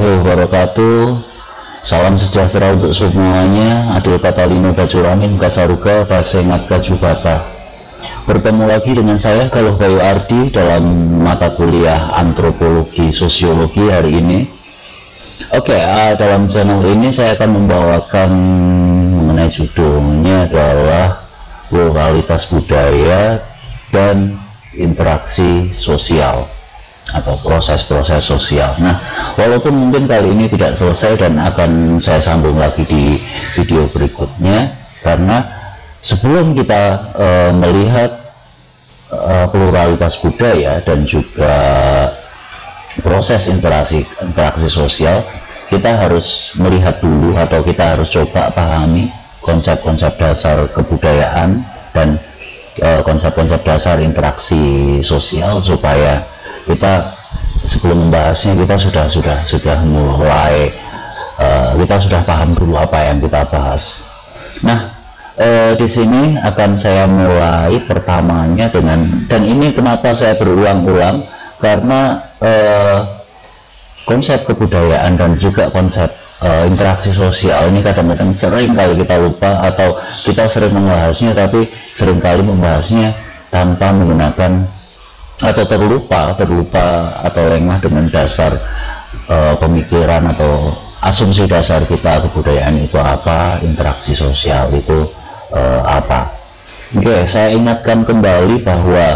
wabarakatuh. Salam sejahtera untuk semuanya. Adil Patalino Bacuramin Kasaruga Basengat Kajubata. Bertemu lagi dengan saya Galuh Bayu Ardi dalam mata kuliah Antropologi Sosiologi hari ini. Oke, dalam channel ini saya akan membawakan mengenai judulnya adalah pluralitas budaya dan interaksi sosial atau proses-proses sosial. Nah, walaupun mungkin kali ini tidak selesai dan akan saya sambung lagi di video berikutnya, karena sebelum kita melihat pluralitas budaya dan juga proses interaksi sosial, kita harus melihat dulu atau kita harus coba pahami konsep-konsep dasar kebudayaan dan konsep-konsep dasar interaksi sosial, supaya kita sebelum membahasnya kita sudah mulai kita sudah paham dulu apa yang kita bahas. Nah, di sini akan saya mulai pertamanya dengan, dan ini kenapa saya berulang-ulang, karena konsep kebudayaan dan juga konsep interaksi sosial ini kadang-kadang sering kali kita lupa, atau kita sering membahasnya tapi seringkali membahasnya tanpa menggunakan atau terlupa atau lengah dengan dasar pemikiran atau asumsi dasar kita. Kebudayaan itu apa, interaksi sosial itu apa. Oke, saya ingatkan kembali bahwa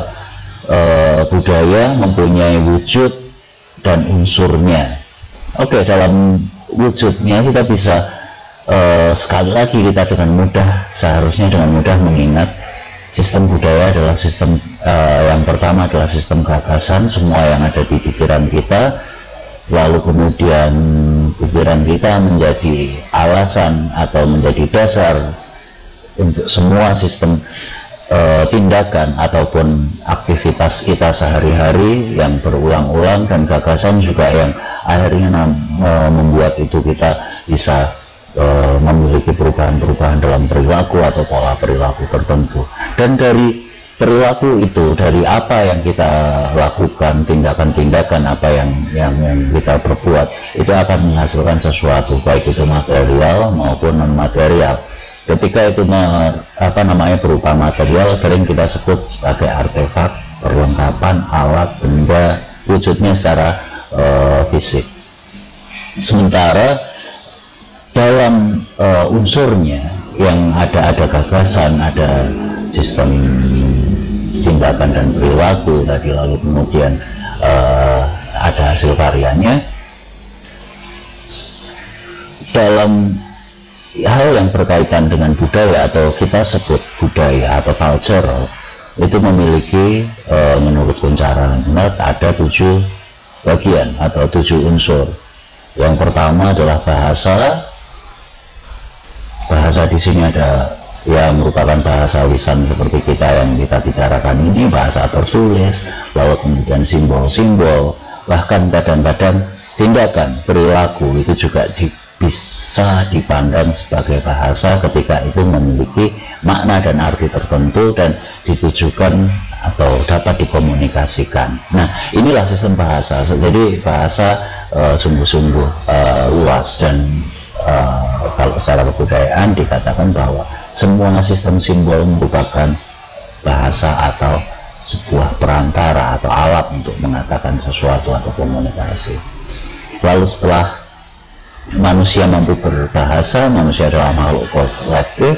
budaya mempunyai wujud dan unsurnya. Oke, dalam wujudnya kita bisa sekali lagi kita seharusnya dengan mudah mengingat sistem budaya adalah sistem yang pertama adalah sistem gagasan, semua yang ada di pikiran kita, lalu kemudian pikiran kita menjadi alasan atau menjadi dasar untuk semua sistem tindakan ataupun aktivitas kita sehari-hari yang berulang-ulang, dan gagasan juga yang akhirnya membuat itu kita bisa memiliki perubahan-perubahan dalam perilaku atau pola perilaku tertentu. Dan dari perilaku itu, dari apa yang kita lakukan, tindakan-tindakan apa yang kita perbuat, itu akan menghasilkan sesuatu, baik itu material maupun non material. Ketika itu berupa material, sering kita sebut sebagai artefak, perlengkapan, alat, benda, wujudnya secara fisik. Sementara dalam unsurnya yang ada gagasan, ada sistem tindakan dan perilaku tadi, lalu kemudian ada hasil karyanya. Dalam hal yang berkaitan dengan budaya atau kita sebut budaya atau culture, itu memiliki menurut Kunchara ada 7 bagian atau 7 unsur. Yang pertama adalah bahasa. Bahasa di sini ada yang merupakan bahasa lisan seperti kita yang kita bicarakan ini, bahasa tertulis, lalu kemudian simbol-simbol, bahkan kadang-kadang tindakan, perilaku itu juga bisa dipandang sebagai bahasa ketika itu memiliki makna dan arti tertentu dan ditujukan atau dapat dikomunikasikan. Nah, inilah sistem bahasa. Jadi bahasa sungguh-sungguh luas, dan kalau secara kebudayaan dikatakan bahwa semua sistem simbol merupakan bahasa atau sebuah perantara atau alat untuk mengatakan sesuatu atau komunikasi. Lalu setelah manusia mampu berbahasa, manusia adalah makhluk kolektif,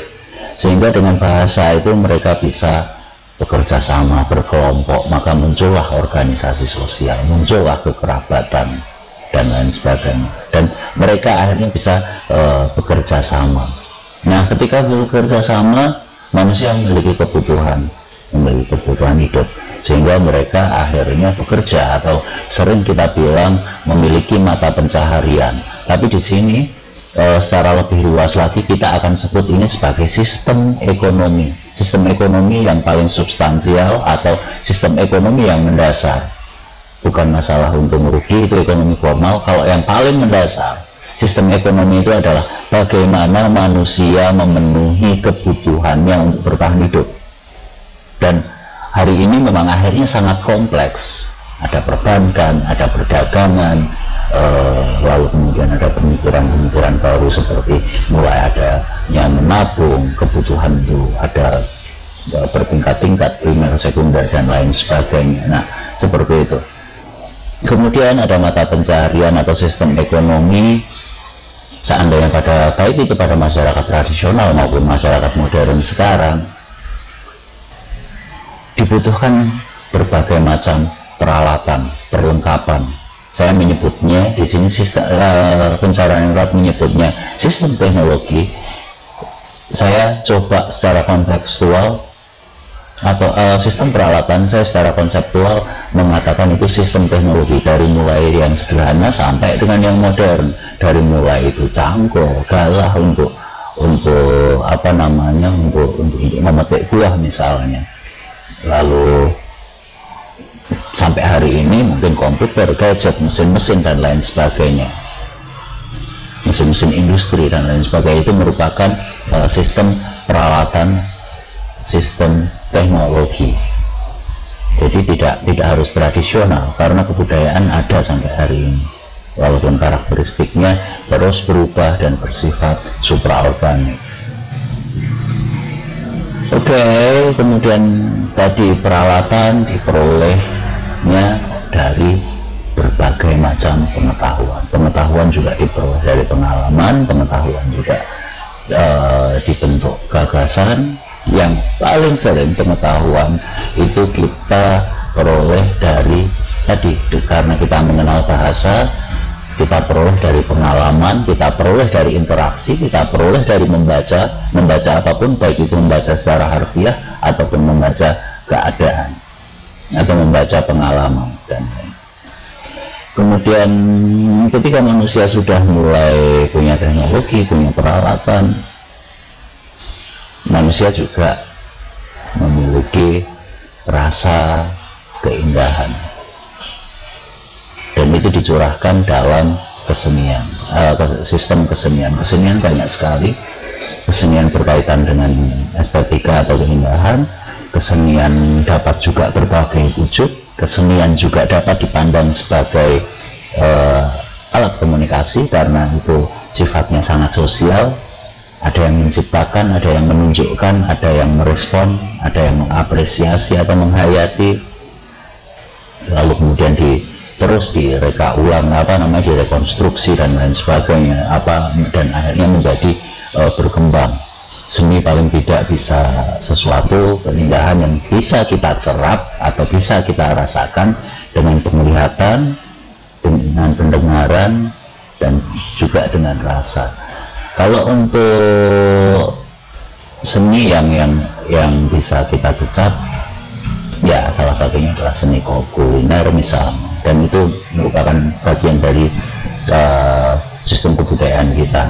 sehingga dengan bahasa itu mereka bisa bekerja sama, berkelompok, maka muncullah organisasi sosial, muncullah kekerabatan dan lain sebagainya, dan mereka akhirnya bisa bekerja sama. Nah, ketika bekerja sama, manusia memiliki kebutuhan hidup, sehingga mereka akhirnya bekerja, atau sering kita bilang memiliki mata pencaharian. Tapi di sini secara lebih luas lagi kita akan sebut ini sebagai sistem ekonomi yang paling substansial atau sistem ekonomi yang mendasar. Bukan masalah untung rugi, itu ekonomi formal. Kalau yang paling mendasar sistem ekonomi itu adalah bagaimana manusia memenuhi kebutuhannya untuk bertahan hidup. Dan hari ini memang akhirnya sangat kompleks. Ada perbankan, ada perdagangan, lalu kemudian ada pemikiran-pemikiran baru seperti mulai ada yang menabung, kebutuhan itu ada bertingkat-tingkat, primer, sekunder, dan lain sebagainya. Nah, seperti itu. Kemudian ada mata pencaharian atau sistem ekonomi. Seandainya baik itu pada masyarakat tradisional maupun masyarakat modern sekarang, dibutuhkan berbagai macam peralatan, perlengkapan. Saya menyebutnya di sini sistem pencarian erat menyebutnya sistem teknologi. Saya coba secara kontekstual atau sistem peralatan, saya secara konseptual mengatakan itu sistem teknologi, dari mulai yang sederhana sampai dengan yang modern, dari mulai itu cangkul, galah untuk memetik buah misalnya, lalu sampai hari ini mungkin komputer, gadget, mesin-mesin dan lain sebagainya, mesin-mesin industri dan lain sebagainya, itu merupakan sistem peralatan, sistem teknologi. Jadi tidak harus tradisional, karena kebudayaan ada sampai hari ini, walaupun karakteristiknya terus berubah dan bersifat supraorganik. Oke, kemudian tadi peralatan diperolehnya dari berbagai macam pengetahuan. Pengetahuan juga diperoleh dari pengalaman, pengetahuan juga dibentuk gagasan. Yang paling sering pengetahuan itu kita peroleh dari tadi, karena kita mengenal bahasa, kita peroleh dari pengalaman, kita peroleh dari interaksi, kita peroleh dari membaca apapun, baik itu membaca secara harfiah ataupun membaca keadaan atau membaca pengalaman dan lain. Kemudian ketika manusia sudah mulai punya teknologi, punya peralatan, manusia juga memiliki rasa keindahan, dan itu dicurahkan dalam kesenian, sistem kesenian. Kesenian banyak sekali. Kesenian berkaitan dengan estetika atau keindahan. Kesenian dapat juga berbagai wujud. Kesenian juga dapat dipandang sebagai alat komunikasi, karena itu sifatnya sangat sosial. Ada yang menciptakan, ada yang menunjukkan, ada yang merespon, ada yang mengapresiasi atau menghayati, lalu kemudian terus direka ulang, direkonstruksi dan lain sebagainya, dan akhirnya menjadi berkembang. Seni paling tidak bisa sesuatu keindahan yang bisa kita cerap atau bisa kita rasakan dengan penglihatan, dengan pendengaran, dan juga dengan rasa. Kalau untuk seni yang bisa kita cecap, ya salah satunya adalah seni kuliner misalnya, dan itu merupakan bagian dari sistem kebudayaan kita,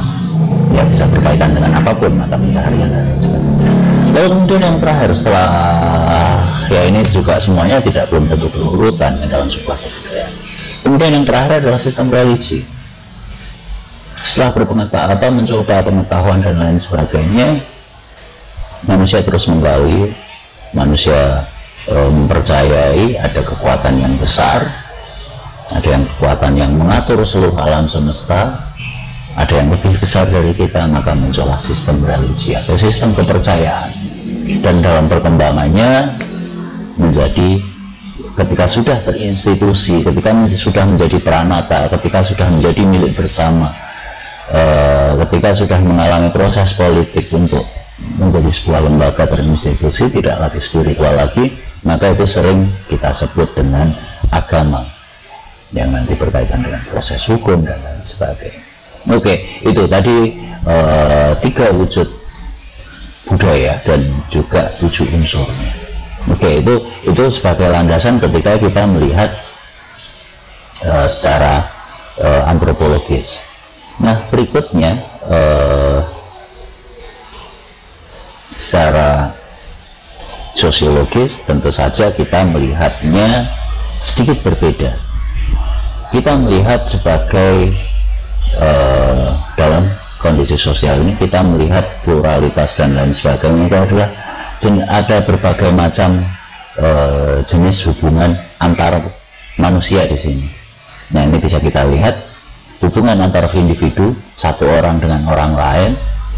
ya bisa berkaitan dengan apapun, mata pencaharian dan sebagainya. Lalu kemudian yang terakhir, setelah ya ini juga semuanya belum tentu berurutan dalam sebuah kebudayaan. Kemudian yang terakhir adalah sistem religi. Setelah berpengetahuan, mencoba pengetahuan dan lain sebagainya, manusia terus menggali, manusia mempercayai ada kekuatan yang besar, ada yang kekuatan yang mengatur seluruh alam semesta, ada yang lebih besar dari kita, maka muncullah sistem religi atau sistem kepercayaan. Dan dalam perkembangannya menjadi, ketika sudah terinstitusi, ketika sudah menjadi pranata, ketika sudah menjadi milik bersama, ketika sudah mengalami proses politik untuk menjadi sebuah lembaga terinstitusi, tidak lagi spiritual lagi, maka itu sering kita sebut dengan agama, yang nanti berkaitan dengan proses hukum dan lain sebagainya. Oke, itu tadi 3 wujud budaya dan juga 7 unsurnya. Oke, itu sebagai landasan ketika kita melihat secara antropologis. Nah, berikutnya secara sosiologis tentu saja kita melihatnya sedikit berbeda. Kita melihat sebagai dalam kondisi sosial ini, kita melihat pluralitas dan lain sebagainya, itu adalah ada berbagai macam jenis hubungan antar manusia di sini. Nah, ini bisa kita lihat hubungan antar individu, satu orang dengan orang lain,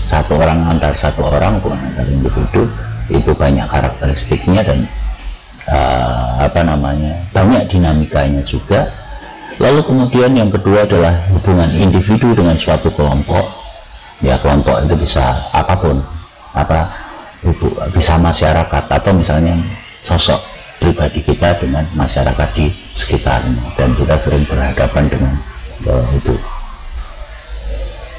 satu orang antar satu orang, hubungan antar individu itu banyak karakteristiknya dan banyak dinamikanya juga. Lalu kemudian yang kedua adalah hubungan individu dengan suatu kelompok. Ya, kelompok itu bisa apapun, bisa masyarakat atau misalnya sosok pribadi kita dengan masyarakat di sekitarnya, dan kita sering berhadapan dengan itu.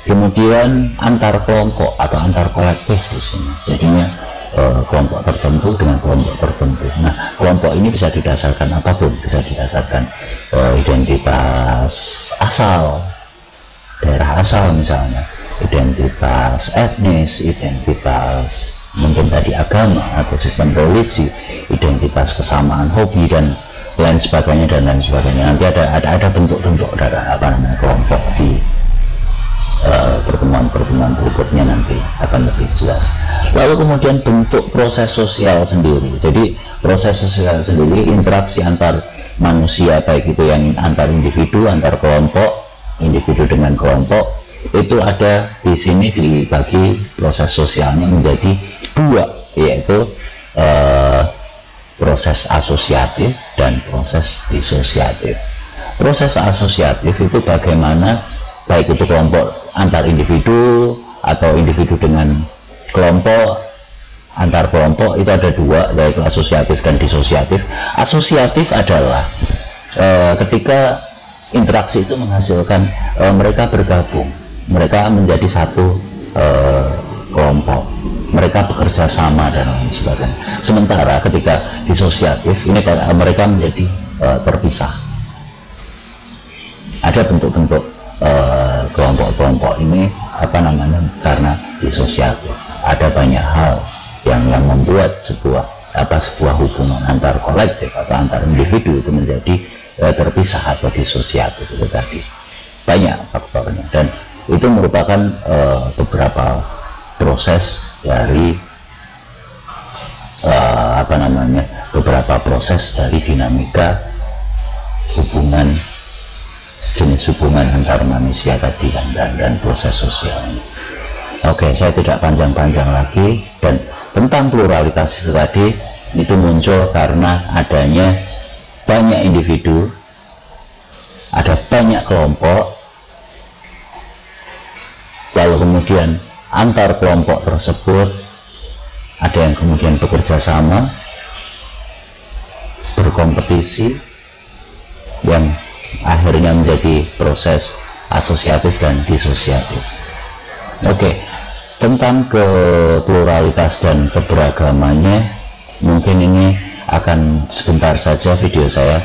Kemudian antar kelompok atau antar kolektif di sini, jadinya kelompok tertentu dengan kelompok tertentu. Nah, kelompok ini bisa didasarkan apapun, bisa didasarkan identitas asal, daerah asal misalnya, identitas etnis, identitas mungkin tadi agama atau sistem religi, identitas kesamaan hobi dan lain sebagainya dan lain sebagainya. Nanti ada bentuk-bentuk dari kelompok di pertemuan-pertemuan berikutnya nanti akan lebih jelas. Lalu kemudian bentuk proses sosial sendiri. Jadi proses sosial sendiri, interaksi antar manusia, baik itu yang antar individu, antar kelompok, individu dengan kelompok, itu ada di sini dibagi proses sosialnya menjadi dua, yaitu proses asosiatif dan proses disosiatif. Proses asosiatif itu bagaimana baik itu kelompok antar individu atau individu dengan kelompok, antar kelompok, itu ada dua, yaitu asosiatif dan disosiatif. Asosiatif adalah ketika interaksi itu menghasilkan mereka bergabung, mereka menjadi satu kelompok, mereka bekerja sama dan lain sebagainya. Sementara ketika disosiatif ini mereka menjadi terpisah. Ada bentuk-bentuk kelompok-kelompok ini karena disosiatif. Ada banyak hal yang membuat sebuah hubungan antar kolektif atau antar individu itu menjadi terpisah atau disosiatif. Itu tadi banyak faktornya, dan itu merupakan beberapa proses dari beberapa proses dari dinamika hubungan, jenis hubungan antar manusia tadi dan proses sosial. Oke, saya tidak panjang-panjang lagi. Dan tentang pluralitas itu tadi, itu muncul karena adanya banyak individu, ada banyak kelompok, lalu kemudian antar kelompok tersebut ada yang kemudian bekerja sama, berkompetisi, yang akhirnya menjadi proses asosiatif dan disosiatif. Oke, tentang pluralitas dan keberagamannya mungkin ini akan sebentar saja video saya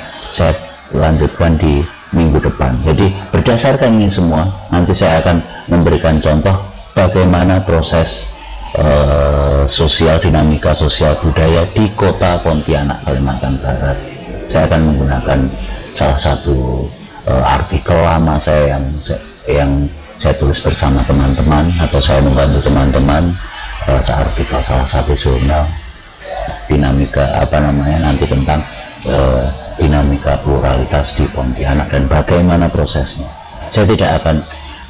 lanjutkan di minggu depan. Jadi berdasarkan ini semua, nanti saya akan memberikan contoh bagaimana proses dinamika sosial budaya di kota Pontianak, Kalimantan Barat. Saya akan menggunakan salah satu artikel lama saya yang saya tulis bersama teman-teman, atau saya membantu teman-teman seartikel salah satu jurnal dinamika nanti tentang dinamika pluralitas di Pontianak dan bagaimana prosesnya. Saya tidak akan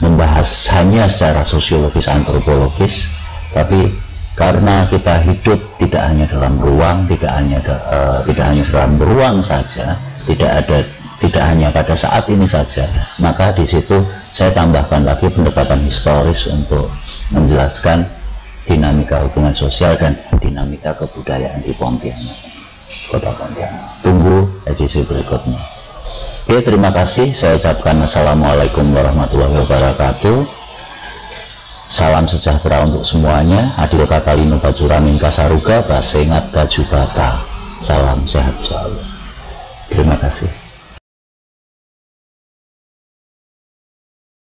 membahas hanya secara sosiologis antropologis, tapi karena kita hidup tidak hanya dalam ruang, tidak hanya dalam ruang saja, tidak hanya pada saat ini saja, maka di situ saya tambahkan lagi pendekatan historis untuk menjelaskan dinamika hubungan sosial dan dinamika kebudayaan di Pontianak, kota Pontianak. Tunggu edisi berikutnya. Oke, terima kasih. Saya ucapkan assalamualaikum warahmatullahi wabarakatuh. Salam sejahtera untuk semuanya. Adil Katalino Bajuramin Kasaruga Basengat Gajubata. Salam sehat selalu. Terima kasih.